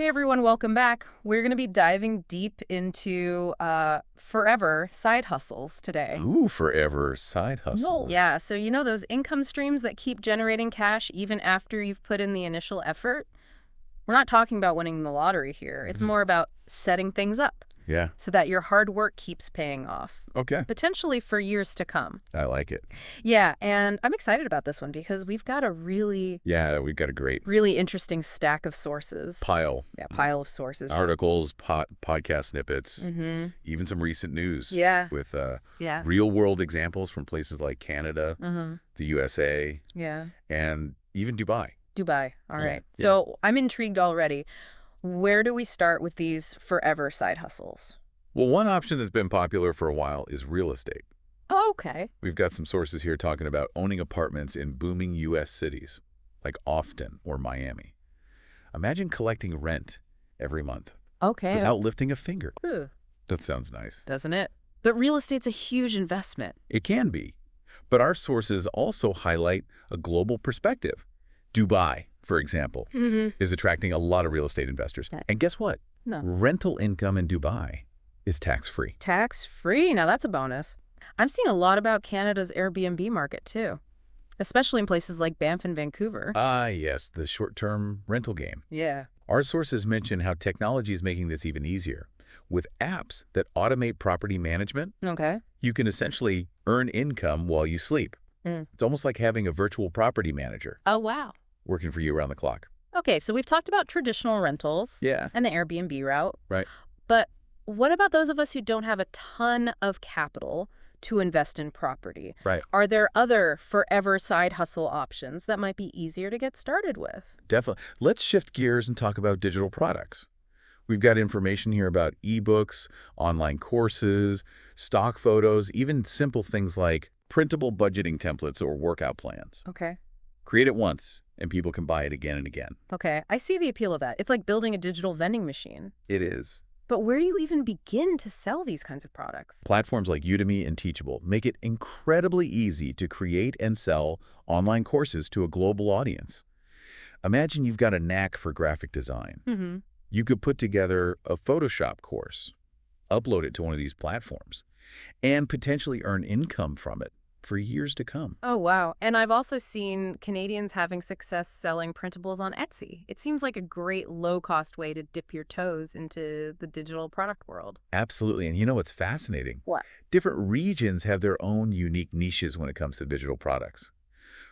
Hey everyone, welcome back. We're going to be diving deep into forever side hustles today. Ooh, forever side hustle. Yeah, so you know those income streams that keep generating cash even after you've put in the initial effort? We're not talking about winning the lottery here. It's more about setting things up Yeah. so that your hard work keeps paying off, Okay. potentially for years to come. I like it. Yeah, and I'm excited about this one because we've got a Yeah, we've got a great really interesting stack of sources. pile. Yeah, pile of sources. Articles, podcast snippets, Mm-hmm. even some recent news. Yeah. With Yeah. real-world examples from places like Canada, Mm-hmm. the USA, Yeah. and even Dubai. Dubai. All Yeah, right. yeah. So I'm intrigued already. Where do we start with these forever side hustles? Well, one option that's been popular for a while is real estate. Oh, okay. We've got some sources here talking about owning apartments in booming U.S. cities, like Austin or Miami. Imagine collecting rent every month Okay. without lifting a finger. Ooh, That sounds nice. doesn't it? But real estate's a huge investment. It can be. But our sources also highlight a global perspective. Dubai, for example, Mm-hmm. is attracting a lot of real estate investors. Okay. And guess what? No. Rental income in Dubai is tax-free. Tax-free. Now that's a bonus. I'm seeing a lot about Canada's Airbnb market too, especially in places like Banff and Vancouver. Ah, yes, the short-term rental game. Yeah. Our sources mention how technology is making this even easier. With apps that automate property management, Okay. you can essentially earn income while you sleep. Mm. It's almost like having a virtual property manager Oh, wow. working for you around the clock. Okay, so we've talked about traditional rentals Yeah. and the Airbnb route. Right. But what about those of us who don't have a ton of capital to invest in property? Right. Are there other forever side hustle options that might be easier to get started with? Definitely. Let's shift gears and talk about digital products. We've got information here about ebooks, online courses, stock photos, even simple things like printable budgeting templates or workout plans. Okay. Create it once, and people can buy it again and again. Okay, I see the appeal of that. It's like building a digital vending machine. It is. But where do you even begin to sell these kinds of products? Platforms like Udemy and Teachable make it incredibly easy to create and sell online courses to a global audience. Imagine you've got a knack for graphic design. Mm-hmm. You could put together a Photoshop course, upload it to one of these platforms, and potentially earn income from it for years to come. Oh, wow. And I've also seen Canadians having success selling printables on Etsy. It seems like a great low-cost way to dip your toes into the digital product world. Absolutely. And you know what's fascinating? What? Different regions have their own unique niches when it comes to digital products.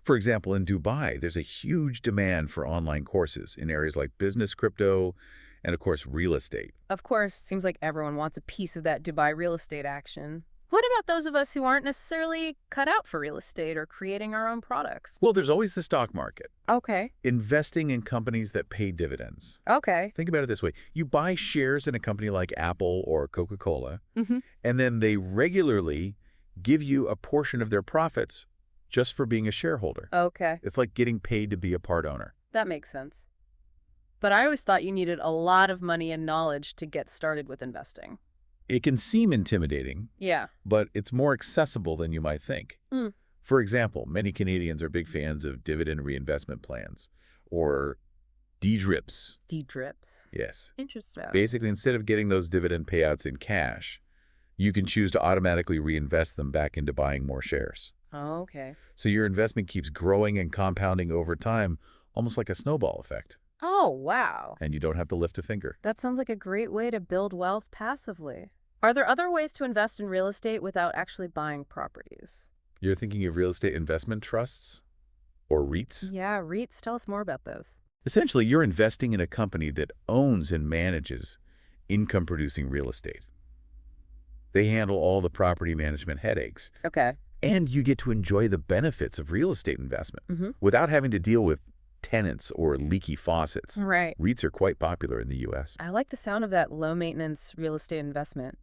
For example, in Dubai, there's a huge demand for online courses in areas like business, crypto, and of course, real estate. Of course, seems like everyone wants a piece of that Dubai real estate action. What about those of us who aren't necessarily cut out for real estate or creating our own products? Well, there's always the stock market. Okay. Investing in companies that pay dividends. Okay. Think about it this way. You buy shares in a company like Apple or Coca-Cola, Mm-hmm. and then they regularly give you a portion of their profits just for being a shareholder. Okay. It's like getting paid to be a part owner. That makes sense. But I always thought you needed a lot of money and knowledge to get started with investing. It can seem intimidating, Yeah. but it's more accessible than you might think. Mm. For example, many Canadians are big fans of dividend reinvestment plans, or DDRIPs. D-drips. Yes. Interesting. Basically, instead of getting those dividend payouts in cash, you can choose to automatically reinvest them back into buying more shares. Oh, okay. So your investment keeps growing and compounding over time, almost like a snowball effect, Oh, wow. and you don't have to lift a finger. That sounds like a great way to build wealth passively. Are there other ways to invest in real estate without actually buying properties? You're thinking of real estate investment trusts or REITs? Yeah, REITs. Tell us more about those. Essentially, you're investing in a company that owns and manages income-producing real estate. They handle all the property management headaches, Okay. and you get to enjoy the benefits of real estate investment Mm-hmm. without having to deal with tenants or leaky faucets. Right. REITs are quite popular in the U.S. I like the sound of that low-maintenance real estate investment.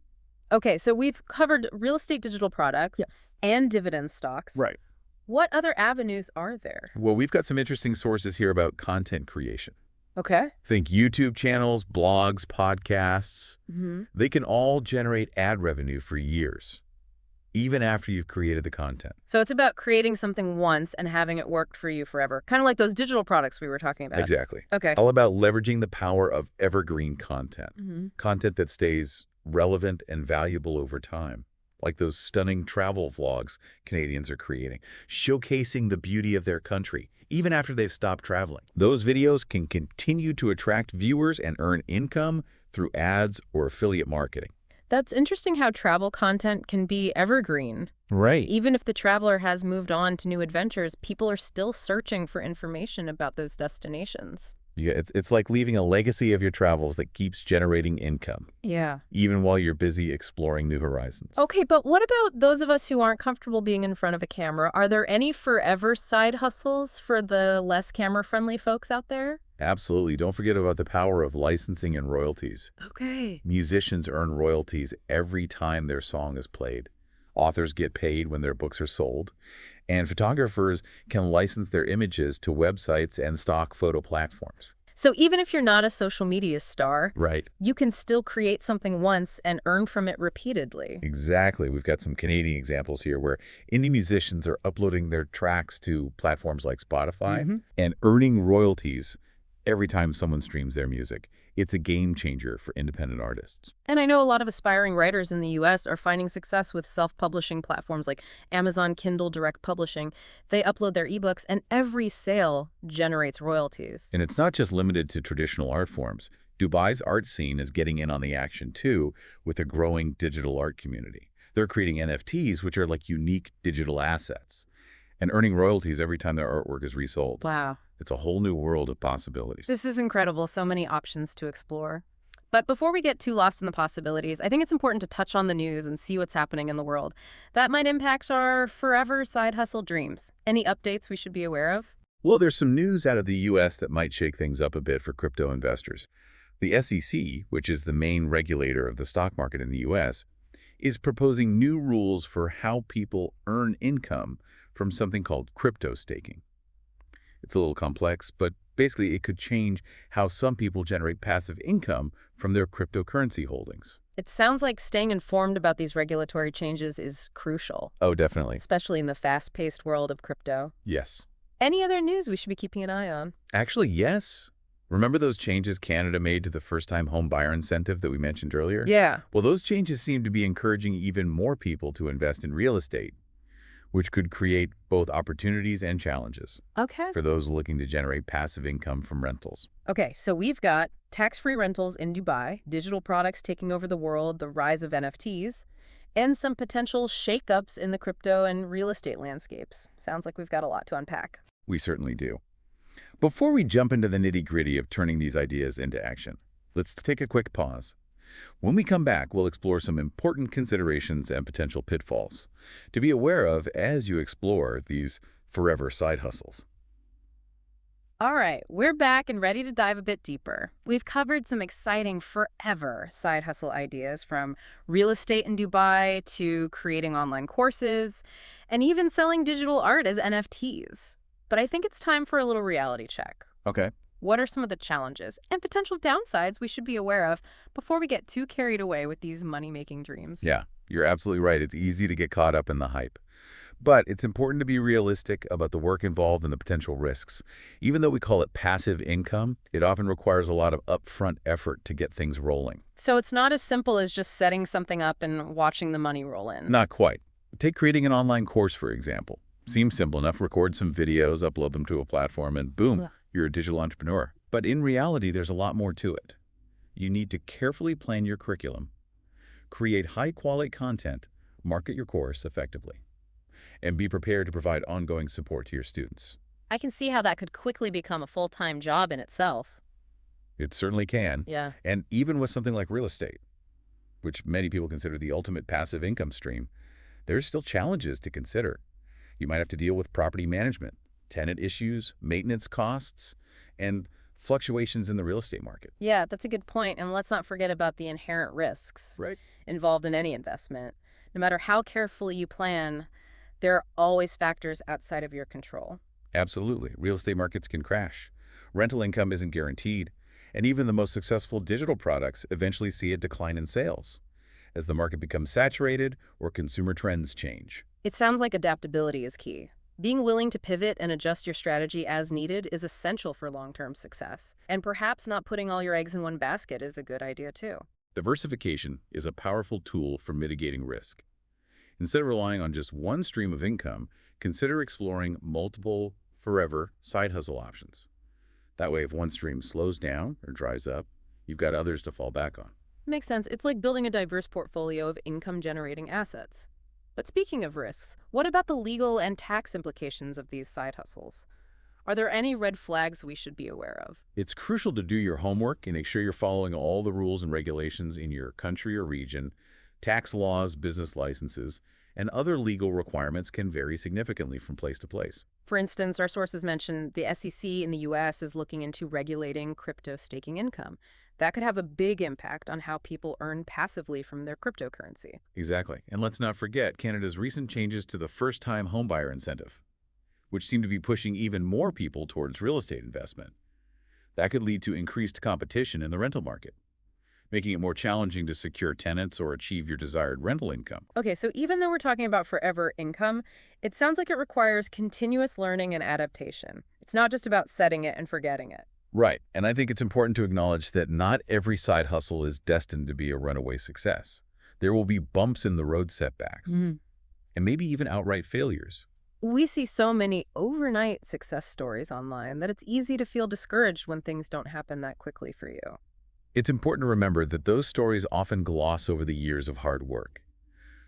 Okay, so we've covered real estate digital products Yes. and dividend stocks. Right. What other avenues are there? Well, we've got some interesting sources here about content creation. Okay. Think YouTube channels, blogs, podcasts. Mm-hmm. They can all generate ad revenue for years. even after you've created the content. So it's about creating something once and having it work for you forever. Kind of like those digital products we were talking about. Exactly. Okay. All about leveraging the power of evergreen content. Mm-hmm. Content that stays relevant and valuable over time. Like those stunning travel vlogs Canadians are creating, showcasing the beauty of their country, even after they've stopped traveling. Those videos can continue to attract viewers and earn income through ads or affiliate marketing. That's interesting how travel content can be evergreen. Right. Even if the traveler has moved on to new adventures, people are still searching for information about those destinations. Yeah, it's like leaving a legacy of your travels that keeps generating income, Yeah. even while you're busy exploring new horizons. Okay, but what about those of us who aren't comfortable being in front of a camera? Are there any forever side hustles for the less camera-friendly folks out there? Absolutely. Don't forget about the power of licensing and royalties. Okay. Musicians earn royalties every time their song is played. Authors get paid when their books are sold. And photographers can license their images to websites and stock photo platforms. So even if you're not a social media star, Right. you can still create something once and earn from it repeatedly. Exactly. We've got some Canadian examples here where indie musicians are uploading their tracks to platforms like Spotify and earning royalties every time someone streams their music. It's a game changer for independent artists. And I know a lot of aspiring writers in the US are finding success with self-publishing platforms like Amazon Kindle Direct Publishing. They upload their ebooks and every sale generates royalties. And it's not just limited to traditional art forms. Dubai's art scene is getting in on the action too, with a growing digital art community. They're creating NFTs, which are like unique digital assets, and earning royalties every time their artwork is resold. Wow. It's a whole new world of possibilities. This is incredible. So many options to explore. But before we get too lost in the possibilities, I think it's important to touch on the news and see what's happening in the world. That might impact our forever side hustle dreams. Any updates we should be aware of? Well, there's some news out of the U.S. that might shake things up a bit for crypto investors. The SEC, which is the main regulator of the stock market in the U.S., is proposing new rules for how people earn income from something called crypto staking. It's a little complex, but basically it could change how some people generate passive income from their cryptocurrency holdings. It sounds like staying informed about these regulatory changes is crucial, Oh, definitely. especially in the fast-paced world of crypto. Yes. Any other news we should be keeping an eye on? Actually, yes. Remember those changes Canada made to the first-time home buyer incentive that we mentioned earlier? Yeah. Well, those changes seem to be encouraging even more people to invest in real estate, which could create both opportunities and challenges Okay. for those looking to generate passive income from rentals. Okay, so we've got tax-free rentals in Dubai, digital products taking over the world, the rise of NFTs, and some potential shakeups in the crypto and real estate landscapes. Sounds like we've got a lot to unpack. We certainly do. Before we jump into the nitty-gritty of turning these ideas into action, let's take a quick pause. When we come back, we'll explore some important considerations and potential pitfalls to be aware of as you explore these forever side hustles. All right, we're back and ready to dive a bit deeper. We've covered some exciting forever side hustle ideas, from real estate in Dubai to creating online courses and even selling digital art as NFTs. But I think it's time for a little reality check. Okay. What are some of the challenges and potential downsides we should be aware of before we get too carried away with these money-making dreams? Yeah, you're absolutely right. It's easy to get caught up in the hype. But it's important to be realistic about the work involved and the potential risks. Even though we call it passive income, it often requires a lot of upfront effort to get things rolling. So it's not as simple as just setting something up and watching the money roll in. Not quite. Take creating an online course, for example. Seems simple enough. Record some videos, upload them to a platform, and boom, Ugh. you're a digital entrepreneur. But in reality, there's a lot more to it. You need to carefully plan your curriculum, create high-quality content, market your course effectively, and be prepared to provide ongoing support to your students. I can see how that could quickly become a full-time job in itself. It certainly can. Yeah. And even with something like real estate, which many people consider the ultimate passive income stream, there's still challenges to consider. You might have to deal with property management, tenant issues, maintenance costs, and fluctuations in the real estate market. Yeah, that's a good point. And let's not forget about the inherent risks Right. involved in any investment. No matter how carefully you plan, there are always factors outside of your control. Absolutely. Real estate markets can crash. Rental income isn't guaranteed, and even the most successful digital products eventually see a decline in sales. as the market becomes saturated or consumer trends change. It sounds like adaptability is key. Being willing to pivot and adjust your strategy as needed is essential for long-term success. And perhaps not putting all your eggs in one basket is a good idea too. Diversification is a powerful tool for mitigating risk. Instead of relying on just one stream of income, consider exploring multiple, forever side hustle options. That way, if one stream slows down or dries up, you've got others to fall back on. Makes sense. It's like building a diverse portfolio of income-generating assets. But speaking of risks, what about the legal and tax implications of these side hustles? Are there any red flags we should be aware of? It's crucial to do your homework and make sure you're following all the rules and regulations in your country or region. Tax laws, business licenses, and other legal requirements can vary significantly from place to place. For instance, our sources mentioned the SEC in the US is looking into regulating crypto staking income. That could have a big impact on how people earn passively from their cryptocurrency. Exactly. And let's not forget Canada's recent changes to the first-time homebuyer incentive, which seem to be pushing even more people towards real estate investment. That could lead to increased competition in the rental market, making it more challenging to secure tenants or achieve your desired rental income. Okay, so even though we're talking about forever income, it sounds like it requires continuous learning and adaptation. It's not just about setting it and forgetting it. Right. And I think it's important to acknowledge that not every side hustle is destined to be a runaway success. There will be bumps in the road setbacks, and maybe even outright failures. We see so many overnight success stories online that it's easy to feel discouraged when things don't happen that quickly for you. It's important to remember that those stories often gloss over the years of hard work,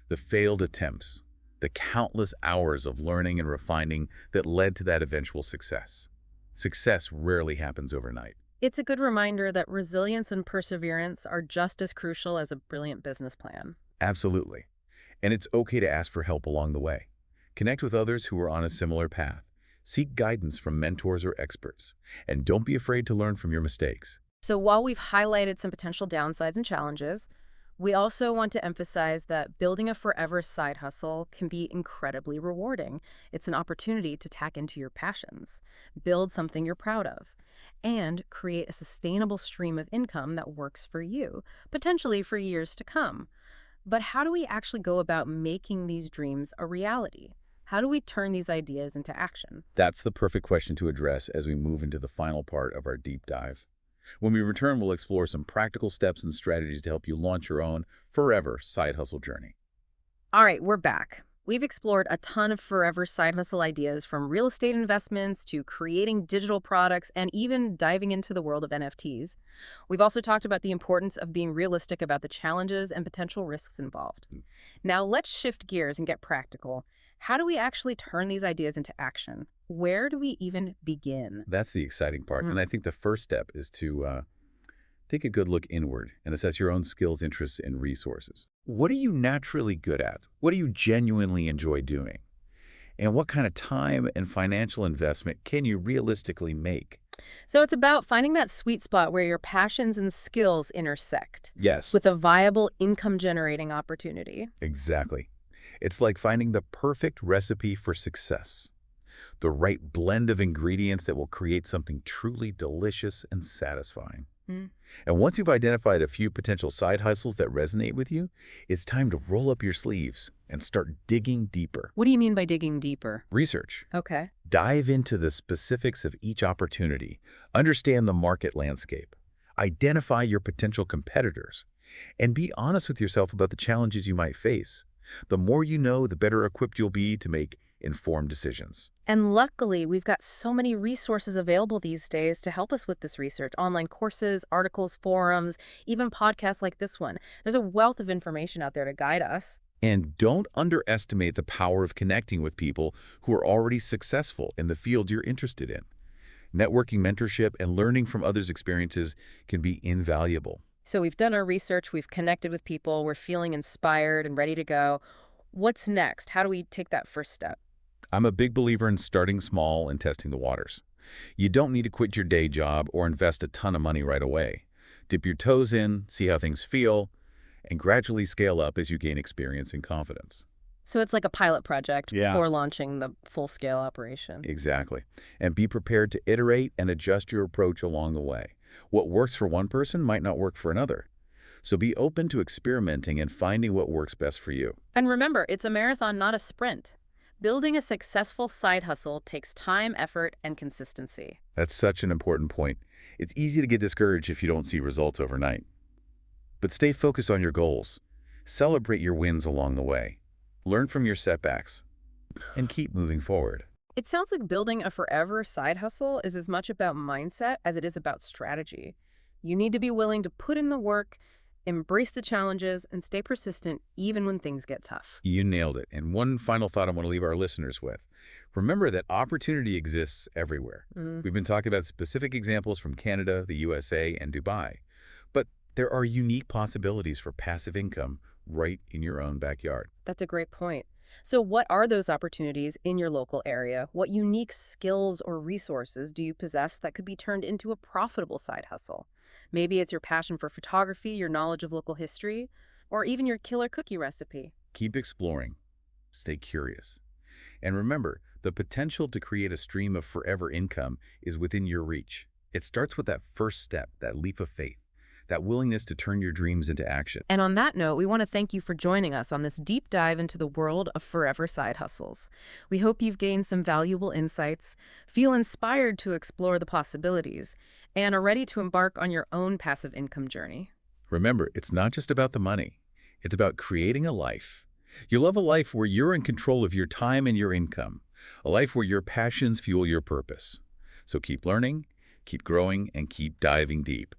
the failed attempts, the countless hours of learning and refining that led to that eventual success. Success rarely happens overnight. It's a good reminder that resilience and perseverance are just as crucial as a brilliant business plan. Absolutely. And it's okay to ask for help along the way. Connect with others who are on a similar path. Seek guidance from mentors or experts. And don't be afraid to learn from your mistakes. So while we've highlighted some potential downsides and challenges, we also want to emphasize that building a forever side hustle can be incredibly rewarding. It's an opportunity to tap into your passions, build something you're proud of, and create a sustainable stream of income that works for you, potentially for years to come. But how do we actually go about making these dreams a reality? How do we turn these ideas into action? That's the perfect question to address as we move into the final part of our deep dive. When we return, we'll explore some practical steps and strategies to help you launch your own forever side hustle journey. All right, we're back. We've explored a ton of forever side hustle ideas, from real estate investments to creating digital products and even diving into the world of NFTs. We've also talked about the importance of being realistic about the challenges and potential risks involved. Now let's shift gears and get practical. How do we actually turn these ideas into action? Where do we even begin? That's the exciting part. And I think the first step is to take a good look inward and assess your own skills, interests, and resources. What are you naturally good at? What do you genuinely enjoy doing? And what kind of time and financial investment can you realistically make? So it's about finding that sweet spot where your passions and skills intersect Yes, with a viable income-generating opportunity. exactly. It's like finding the perfect recipe for success, the right blend of ingredients that will create something truly delicious and satisfying. Mm. And once you've identified a few potential side hustles that resonate with you, it's time to roll up your sleeves and start digging deeper. What do you mean by digging deeper? Research. Okay. Dive into the specifics of each opportunity. Understand the market landscape. Identify your potential competitors. And be honest with yourself about the challenges you might face. The more you know, the better equipped you'll be to make informed decisions. And luckily, we've got so many resources available these days to help us with this research. Online courses, articles, forums, even podcasts like this one. There's a wealth of information out there to guide us. And don't underestimate the power of connecting with people who are already successful in the field you're interested in. Networking, mentorship, and learning from others' experiences can be invaluable. So we've done our research, we've connected with people, we're feeling inspired and ready to go. What's next? How do we take that first step? I'm a big believer in starting small and testing the waters. You don't need to quit your day job or invest a ton of money right away. Dip your toes in, see how things feel, and gradually scale up as you gain experience and confidence. So it's like a pilot project Yeah. before launching the full-scale operation. Exactly. And be prepared to iterate and adjust your approach along the way. What works for one person might not work for another. So be open to experimenting and finding what works best for you. And remember, it's a marathon, not a sprint. Building a successful side hustle takes time, effort, and consistency. That's such an important point. It's easy to get discouraged if you don't see results overnight. But stay focused on your goals. Celebrate your wins along the way. Learn from your setbacks and keep moving forward. It sounds like building a forever side hustle is as much about mindset as it is about strategy. You need to be willing to put in the work, embrace the challenges, and stay persistent even when things get tough. You nailed it. And one final thought I want to leave our listeners with. Remember that opportunity exists everywhere. Mm, We've been talking about specific examples from Canada, the USA, and Dubai. But there are unique possibilities for passive income right in your own backyard. that's a great point. So what are those opportunities in your local area? What unique skills or resources do you possess that could be turned into a profitable side hustle? Maybe it's your passion for photography, your knowledge of local history, or even your killer cookie recipe. Keep exploring. Stay curious. And remember, the potential to create a stream of forever income is within your reach. It starts with that first step, that leap of faith, that willingness to turn your dreams into action. And on that note, we want to thank you for joining us on this deep dive into the world of forever side hustles. We hope you've gained some valuable insights, feel inspired to explore the possibilities, and are ready to embark on your own passive income journey. Remember, it's not just about the money. It's about creating a life. You love a life where you're in control of your time and your income, a life where your passions fuel your purpose. So keep learning, keep growing, and keep diving deep.